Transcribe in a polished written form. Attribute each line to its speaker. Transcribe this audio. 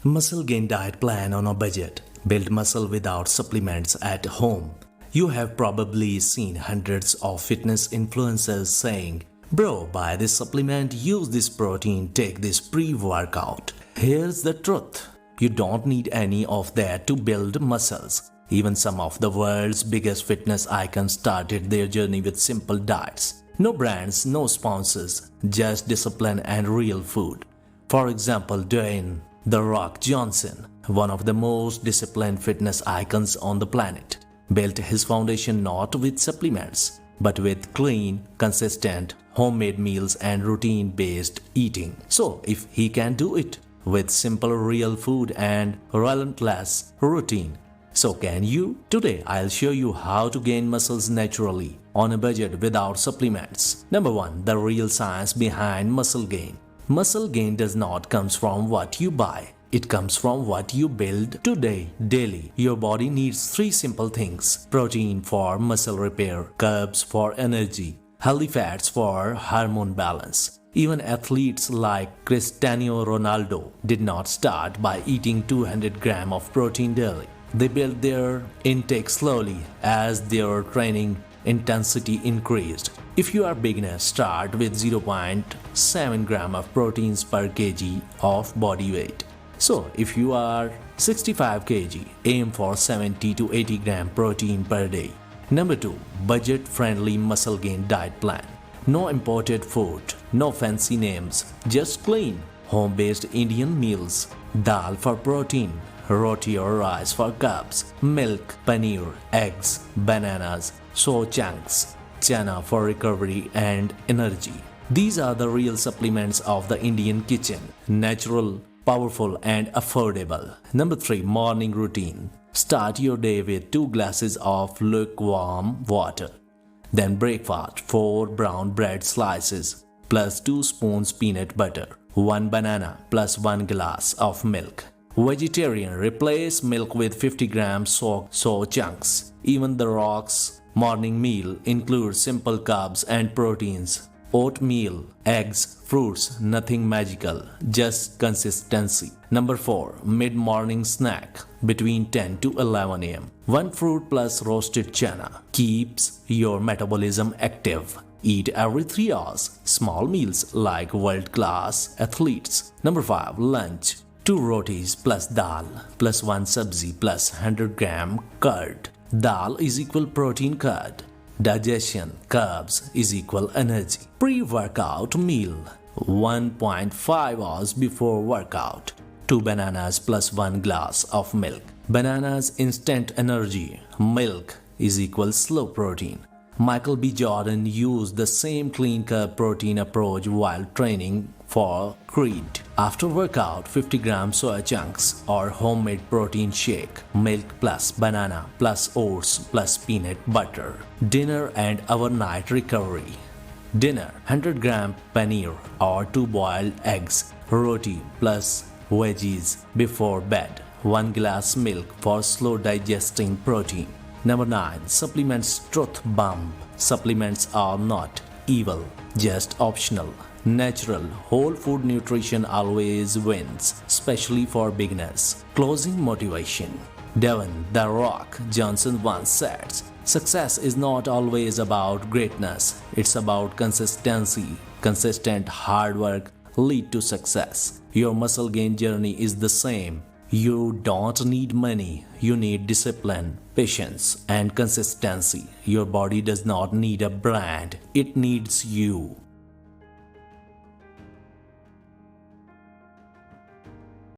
Speaker 1: Muscle gain diet plan on a budget. Build muscle without supplements at home. You have probably seen hundreds of fitness influencers saying, "Bro, buy this supplement, use this protein, take this pre-workout." Here's the truth. You don't need any of that to build muscles. Even some of the world's biggest fitness icons started their journey with simple diets. No brands, no sponsors, just discipline and real food. For example, Dwayne "The Rock" Johnson, one of the most disciplined fitness icons on the planet, built his foundation not with supplements, but with clean, consistent, homemade meals and routine-based eating. So, if he can do it with simple real food and relentless routine, so can you? Today, I'll show you how to gain muscles naturally on a budget without supplements. Number 1. The real science behind muscle gain. Muscle gain does not come from what you buy. It comes from what you build today, daily. Your body needs 3 simple things: protein for muscle repair, carbs for energy, healthy fats for hormone balance. Even athletes like Cristiano Ronaldo did not start by eating 200 grams of protein daily. They built their intake slowly as their training intensity increased. If you are beginner, start with 0.7 gram of proteins per kg of body weight. So, if you are 65 kg, aim for 70 to 80 gram protein per day. Number 2. Budget-friendly muscle gain diet plan. No imported food, no fancy names, just clean, home-based Indian meals. Dal for protein, roti or rice for carbs, milk, paneer, eggs, bananas, soy chunks, chana for recovery and energy. These are the real supplements of the Indian kitchen. Natural, powerful and affordable. Number 3. Morning routine. Start your day with 2 glasses of lukewarm water. Then breakfast: 4 brown bread slices plus 2 spoons peanut butter, 1 banana plus 1 glass of milk. Vegetarian: replace milk with 50 grams soy chunks. Even The Rock's morning meal includes simple carbs and proteins. Oatmeal, eggs, fruits, nothing magical, just consistency. Number 4. Mid-morning snack between 10 to 11 am. 1 fruit plus roasted chana keeps your metabolism active. Eat every 3 hours. Small meals like world-class athletes. Number 5. Lunch. 2 rotis plus dal plus 1 sabzi plus 100 gram curd. Dal is equal protein curd. Digestion: carbs is equal energy. Pre-workout meal: 1.5 hours before workout. 2 bananas plus 1 glass of milk. Bananas instant energy. Milk is equal slow protein. Michael B. Jordan used the same clean carb protein approach while training for Creed. After workout, 50 grams soy chunks or homemade protein shake. Milk plus banana plus oats plus peanut butter. Dinner and overnight recovery. Dinner: 100 gram paneer or 2 boiled eggs. Roti plus veggies before bed. 1 glass milk for slow digesting protein. Number 9. Supplements truth bomb. Supplements are not evil, just optional. Natural, whole food nutrition always wins, especially for beginners. Closing motivation. Dwayne "The Rock" Johnson once said, "Success is not always about greatness, it's about consistency. Consistent hard work lead to success." Your muscle gain journey is the same. You don't need money, you need discipline, patience, and consistency. Your body does not need a brand, it needs you.